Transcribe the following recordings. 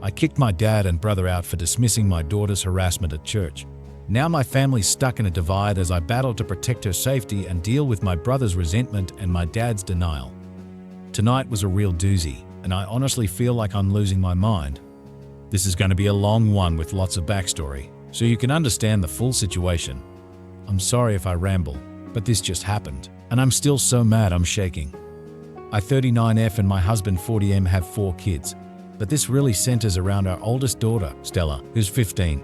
I kicked my dad and brother out for dismissing my daughter's harassment at church. Now my family's stuck in a divide as I battle to protect her safety and deal with my brother's resentment and my dad's denial. Tonight was a real doozy, and I honestly feel like I'm losing my mind. This is going to be a long one with lots of backstory, so you can understand the full situation. I'm sorry if I ramble, but this just happened, and I'm still so mad I'm shaking. I 39F and my husband 40M have 4 kids, but this really centers around our oldest daughter, Stella, who's 15.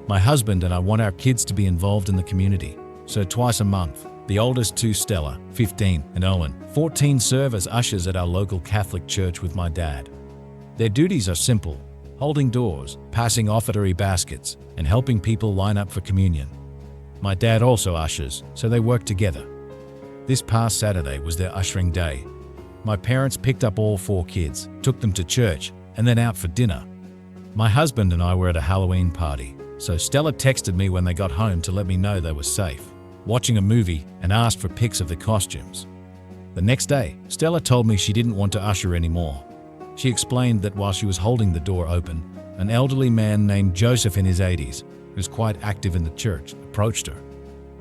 My husband and I want our kids to be involved in the community, so twice a month, the oldest 2, Stella, 15, and Owen, 14, serve as ushers at our local Catholic church with my dad. Their duties are simple: holding doors, passing offertory baskets, and helping people line up for communion. My dad also ushers, so they work together. This past Saturday was their ushering day. My parents picked up all 4 kids, took them to church, and then out for dinner. My husband and I were at a Halloween party, so Stella texted me when they got home to let me know they were safe, watching a movie, and asked for pics of the costumes. The next day, Stella told me she didn't want to usher anymore. She explained that while she was holding the door open, an elderly man named Joseph in his 80s, who's quite active in the church, approached her.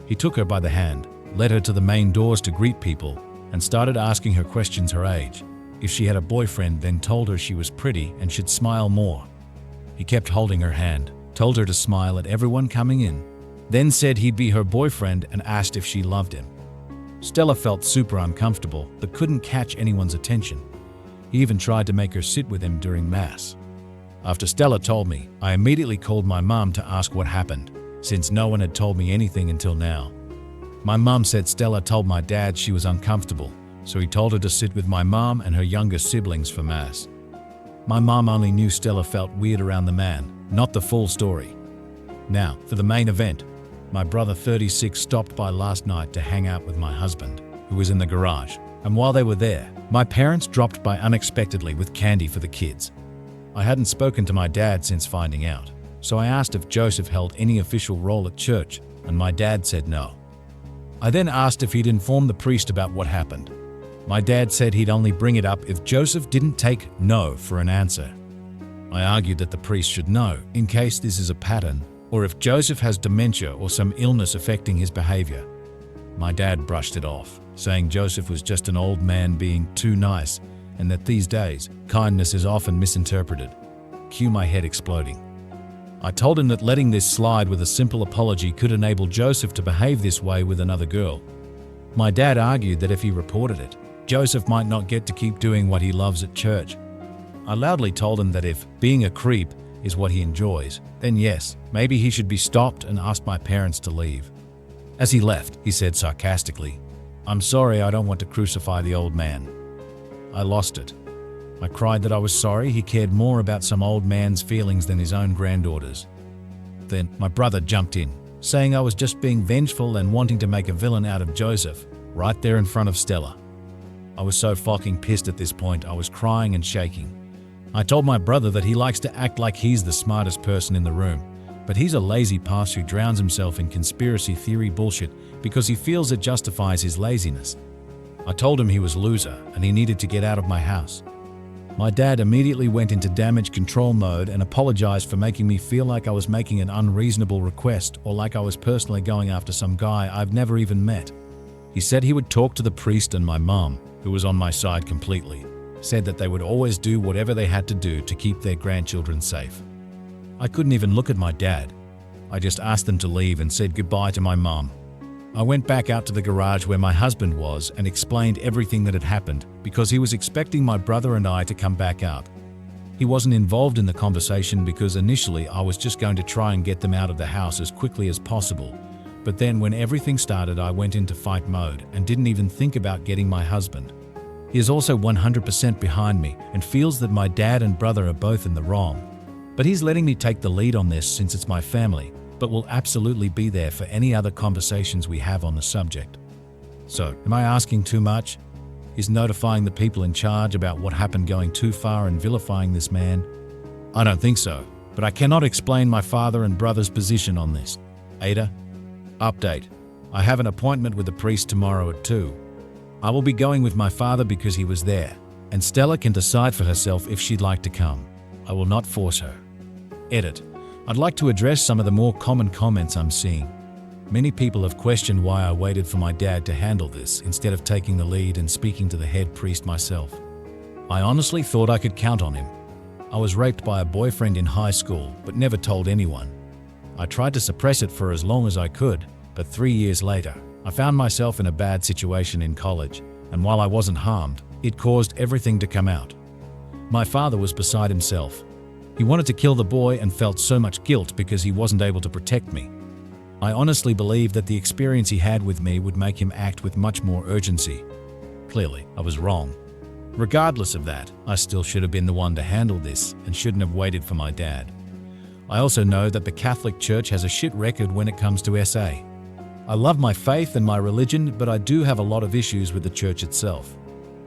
He took her by the hand, led her to the main doors to greet people, and started asking her questions: her age, if she had a boyfriend, then told her she was pretty and should smile more. He kept holding her hand, told her to smile at everyone coming in, then said he'd be her boyfriend and asked if she loved him. Stella felt super uncomfortable but couldn't catch anyone's attention. He even tried to make her sit with him during Mass. After Stella told me, I immediately called my mom to ask what happened, since no one had told me anything until now. My mom said Stella told my dad she was uncomfortable, so he told her to sit with my mom and her younger siblings for Mass. My mom only knew Stella felt weird around the man, not the full story. Now, for the main event. My brother 36 stopped by last night to hang out with my husband, who was in the garage, and while they were there, my parents dropped by unexpectedly with candy for the kids. I hadn't spoken to my dad since finding out, so I asked if Joseph held any official role at church, and my dad said no. I then asked if he'd informed the priest about what happened. My dad said he'd only bring it up if Joseph didn't take no for an answer. I argued that the priest should know, in case this is a pattern, or if Joseph has dementia or some illness affecting his behavior. My dad brushed it off, saying Joseph was just an old man being too nice, and that these days, kindness is often misinterpreted. Cue my head exploding. I told him that letting this slide with a simple apology could enable Joseph to behave this way with another girl. My dad argued that if he reported it, Joseph might not get to keep doing what he loves at church. I loudly told him that if being a creep is what he enjoys, then yes, maybe he should be stopped, and asked my parents to leave. As he left, he said sarcastically, "I'm sorry, I don't want to crucify the old man." I lost it. I cried that I was sorry he cared more about some old man's feelings than his own granddaughter's. Then my brother jumped in, saying I was just being vengeful and wanting to make a villain out of Joseph, right there in front of Stella. I was so fucking pissed at this point, I was crying and shaking. I told my brother that he likes to act like he's the smartest person in the room, but he's a lazy puss who drowns himself in conspiracy theory bullshit because he feels it justifies his laziness. I told him he was a loser and he needed to get out of my house. My dad immediately went into damage control mode and apologized for making me feel like I was making an unreasonable request or like I was personally going after some guy I've never even met. He said he would talk to the priest, and my mom, who was on my side completely, said that they would always do whatever they had to do to keep their grandchildren safe. I couldn't even look at my dad. I just asked them to leave and said goodbye to my mom. I went back out to the garage where my husband was and explained everything that had happened because he was expecting my brother and I to come back out. He wasn't involved in the conversation because initially I was just going to try and get them out of the house as quickly as possible. But then when everything started, I went into fight mode and didn't even think about getting my husband. He is also 100% behind me and feels that my dad and brother are both in the wrong. But he's letting me take the lead on this since it's my family, but will absolutely be there for any other conversations we have on the subject. So, am I asking too much? Is notifying the people in charge about what happened going too far and vilifying this man? I don't think so, but I cannot explain my father and brother's position on this. Aita? Update. I have an appointment with the priest tomorrow at 2. I will be going with my father because he was there, and Stella can decide for herself if she'd like to come. I will not force her. Edit. I'd like to address some of the more common comments I'm seeing. Many people have questioned why I waited for my dad to handle this instead of taking the lead and speaking to the head priest myself. I honestly thought I could count on him. I was raped by a boyfriend in high school, but never told anyone. I tried to suppress it for as long as I could, but 3 years later, I found myself in a bad situation in college, and while I wasn't harmed, it caused everything to come out. My father was beside himself. He wanted to kill the boy and felt so much guilt because he wasn't able to protect me. I honestly believed that the experience he had with me would make him act with much more urgency. Clearly, I was wrong. Regardless of that, I still should have been the one to handle this and shouldn't have waited for my dad. I also know that the Catholic Church has a shit record when it comes to SA. I love my faith and my religion, but I do have a lot of issues with the church itself.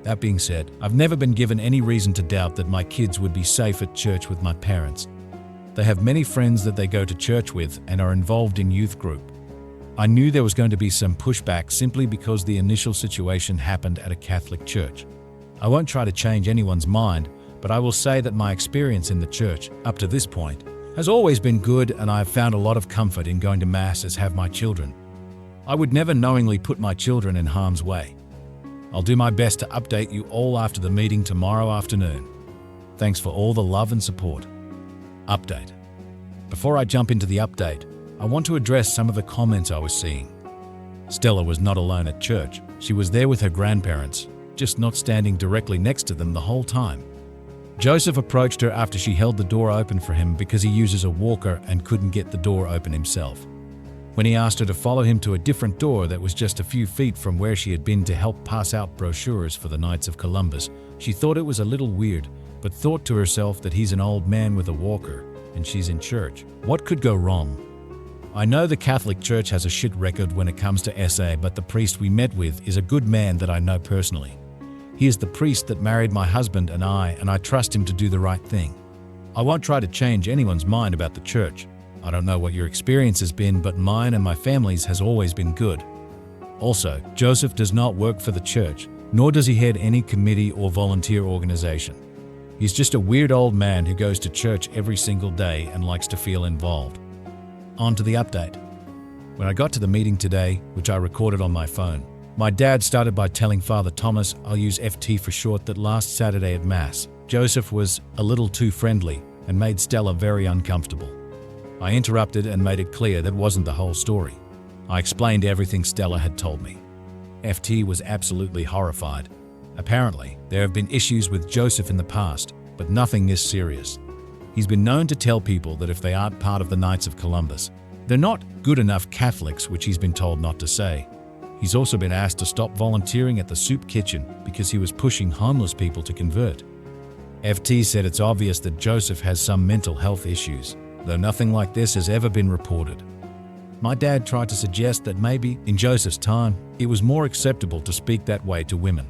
That being said, I've never been given any reason to doubt that my kids would be safe at church with my parents. They have many friends that they go to church with and are involved in youth group. I knew there was going to be some pushback simply because the initial situation happened at a Catholic church. I won't try to change anyone's mind, but I will say that my experience in the church, up to this point, has always been good, and I have found a lot of comfort in going to Mass as have my children. I would never knowingly put my children in harm's way. I'll do my best to update you all after the meeting tomorrow afternoon. Thanks for all the love and support. Update. Before I jump into the update, I want to address some of the comments I was seeing. Stella was not alone at church. She was there with her grandparents, just not standing directly next to them the whole time. Joseph approached her after she held the door open for him because he uses a walker and couldn't get the door open himself. When he asked her to follow him to a different door that was just a few feet from where she had been to help pass out brochures for the Knights of Columbus, she thought it was a little weird, but thought to herself that he's an old man with a walker and she's in church. What could go wrong? I know the Catholic Church has a shit record when it comes to SA, but the priest we met with is a good man that I know personally. He is the priest that married my husband and I trust him to do the right thing. I won't try to change anyone's mind about the church. I don't know what your experience has been, but mine and my family's has always been good. Also, Joseph does not work for the church, nor does he head any committee or volunteer organization. He's just a weird old man who goes to church every single day and likes to feel involved. On to the update. When I got to the meeting today, which I recorded on my phone, my dad started by telling Father Thomas, I'll use FT for short, that last Saturday at Mass, Joseph was a little too friendly and made Stella very uncomfortable. I interrupted and made it clear that wasn't the whole story. I explained everything Stella had told me. FT was absolutely horrified. Apparently, there have been issues with Joseph in the past, but nothing this serious. He's been known to tell people that if they aren't part of the Knights of Columbus, they're not good enough Catholics, which he's been told not to say. He's also been asked to stop volunteering at the soup kitchen because he was pushing homeless people to convert. FT said it's obvious that Joseph has some mental health issues, though nothing like this has ever been reported. My dad tried to suggest that maybe, in Joseph's time, it was more acceptable to speak that way to women.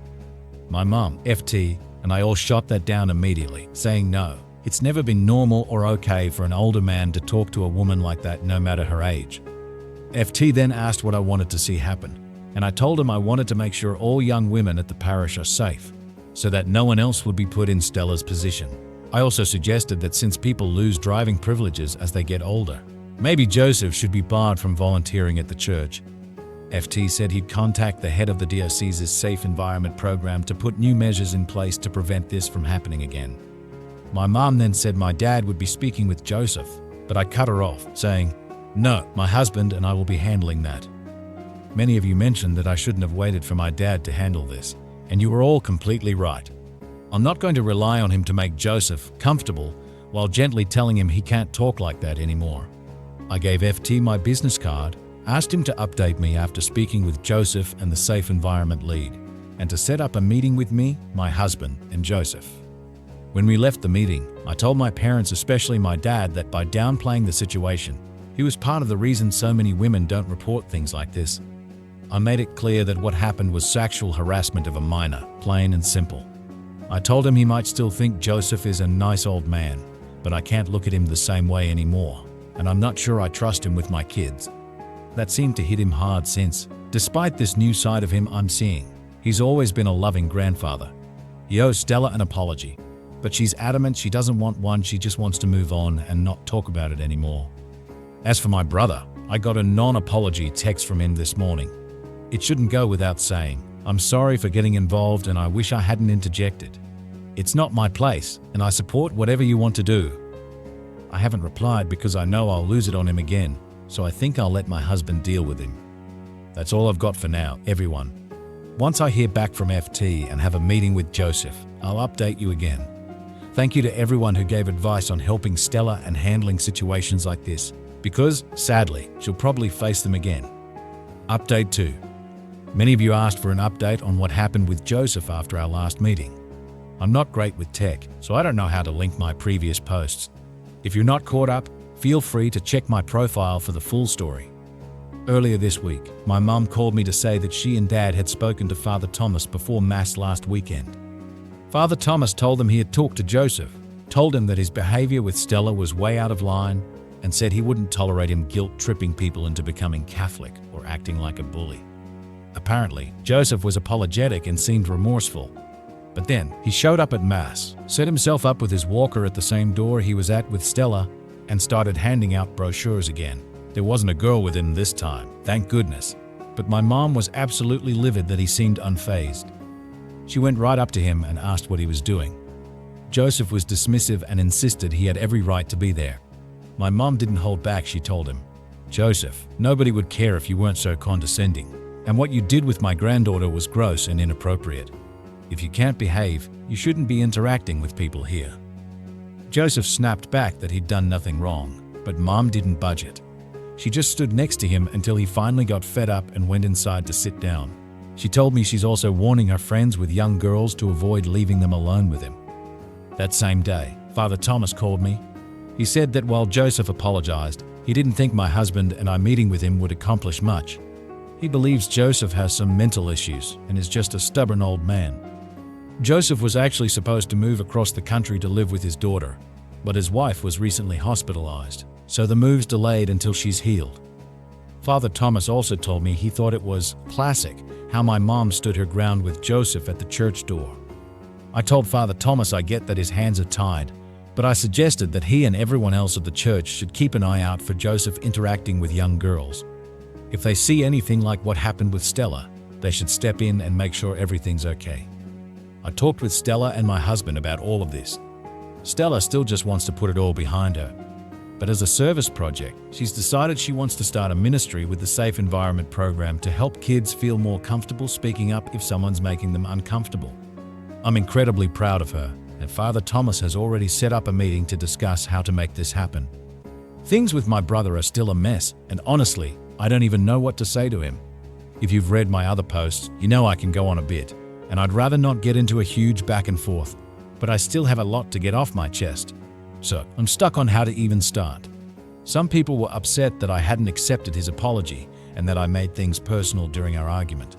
My mum, FT, and I all shot that down immediately, saying no, it's never been normal or okay for an older man to talk to a woman like that no matter her age. FT then asked what I wanted to see happen, and I told him I wanted to make sure all young women at the parish are safe, so that no one else would be put in Stella's position. I also suggested that since people lose driving privileges as they get older, maybe Joseph should be barred from volunteering at the church. FT said he'd contact the head of the diocese's Safe Environment program to put new measures in place to prevent this from happening again. My mom then said my dad would be speaking with Joseph, but I cut her off, saying, no, my husband and I will be handling that. Many of you mentioned that I shouldn't have waited for my dad to handle this, and you were all completely right. I'm not going to rely on him to make Joseph comfortable while gently telling him he can't talk like that anymore. I gave FT my business card, asked him to update me after speaking with Joseph and the Safe Environment lead, and to set up a meeting with me, my husband, and Joseph. When we left the meeting, I told my parents, especially my dad, that by downplaying the situation, he was part of the reason so many women don't report things like this. I made it clear that what happened was sexual harassment of a minor, plain and simple. I told him he might still think Joseph is a nice old man, but I can't look at him the same way anymore, and I'm not sure I trust him with my kids. That seemed to hit him hard since, despite this new side of him I'm seeing, he's always been a loving grandfather. He owes Stella an apology. but she's adamant she doesn't want one. She just wants to move on and not talk about it anymore. As for my brother, I got a non-apology text from him this morning. It shouldn't go without saying, I'm sorry for getting involved and I wish I hadn't interjected. It's not my place, and I support whatever you want to do. I haven't replied because I know I'll lose it on him again, so I think I'll let my husband deal with him. That's all I've got for now, everyone. Once I hear back from FT and have a meeting with Joseph, I'll update you again. Thank you to everyone who gave advice on helping Stella and handling situations like this, because, sadly, she'll probably face them again. Update 2. Many of you asked for an update on what happened with Joseph after our last meeting. I'm not great with tech, so I don't know how to link my previous posts. If you're not caught up, feel free to check my profile for the full story. Earlier this week, my mum called me to say that she and Dad had spoken to Father Thomas before Mass last weekend. Father Thomas told them he had talked to Joseph, told him that his behavior with Stella was way out of line, and said he wouldn't tolerate him guilt-tripping people into becoming Catholic or acting like a bully. Apparently, Joseph was apologetic and seemed remorseful. But then, he showed up at Mass, set himself up with his walker at the same door he was at with Stella, and started handing out brochures again. There wasn't a girl with him this time, thank goodness. But my mom was absolutely livid that he seemed unfazed. She went right up to him and asked what he was doing. Joseph was dismissive and insisted he had every right to be there. My mom didn't hold back, she told him. Joseph, nobody would care if you weren't so condescending. And what you did with my granddaughter was gross and inappropriate. If you can't behave, you shouldn't be interacting with people here. Joseph snapped back that he'd done nothing wrong, but Mom didn't budge it. She just stood next to him until he finally got fed up and went inside to sit down. She told me she's also warning her friends with young girls to avoid leaving them alone with him. That same day, Father Thomas called me. He said that while Joseph apologized, he didn't think my husband and I meeting with him would accomplish much. He believes Joseph has some mental issues and is just a stubborn old man. Joseph was actually supposed to move across the country to live with his daughter, but his wife was recently hospitalized, so the move's delayed until she's healed. Father Thomas also told me he thought it was classic how my mom stood her ground with Joseph at the church door. I told Father Thomas I get that his hands are tied, but I suggested that he and everyone else at the church should keep an eye out for Joseph interacting with young girls. If they see anything like what happened with Stella, they should step in and make sure everything's okay. I talked with Stella and my husband about all of this. Stella still just wants to put it all behind her. But as a service project, she's decided she wants to start a ministry with the Safe Environment program to help kids feel more comfortable speaking up if someone's making them uncomfortable. I'm incredibly proud of her, and Father Thomas has already set up a meeting to discuss how to make this happen. Things with my brother are still a mess, and honestly, I don't even know what to say to him. If you've read my other posts, you know I can go on a bit, and I'd rather not get into a huge back and forth, but I still have a lot to get off my chest. So, I'm stuck on how to even start. Some people were upset that I hadn't accepted his apology and that I made things personal during our argument.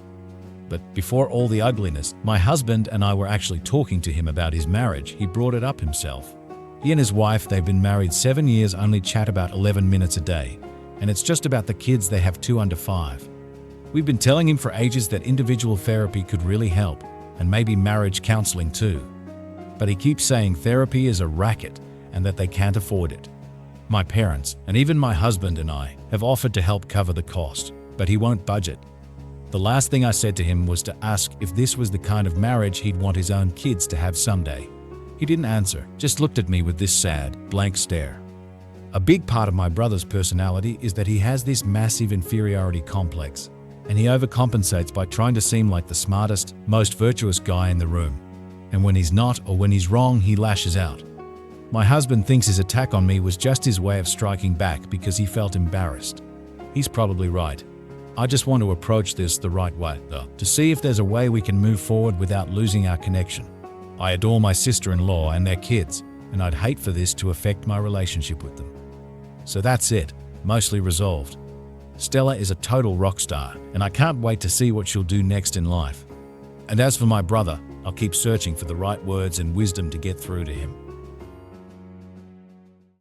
But before all the ugliness, my husband and I were actually talking to him about his marriage. He brought it up himself. He and his wife, they've been married 7 years, only chat about 11 minutes a day, and it's just about the kids. They have 2 under 5. We've been telling him for ages that individual therapy could really help, and maybe marriage counseling too. But he keeps saying therapy is a racket and that they can't afford it. My parents, and even my husband and I, have offered to help cover the cost, but he won't budge. The last thing I said to him was to ask if this was the kind of marriage he'd want his own kids to have someday. He didn't answer, just looked at me with this sad, blank stare. A big part of my brother's personality is that he has this massive inferiority complex, and he overcompensates by trying to seem like the smartest, most virtuous guy in the room. And when he's not, or when he's wrong, he lashes out. My husband thinks his attack on me was just his way of striking back because he felt embarrassed. He's probably right. I just want to approach this the right way, though, to see if there's a way we can move forward without losing our connection. I adore my sister-in-law and their kids, and I'd hate for this to affect my relationship with them. So that's it, mostly resolved. Stella is a total rock star, and I can't wait to see what she'll do next in life. And as for my brother, I'll keep searching for the right words and wisdom to get through to him.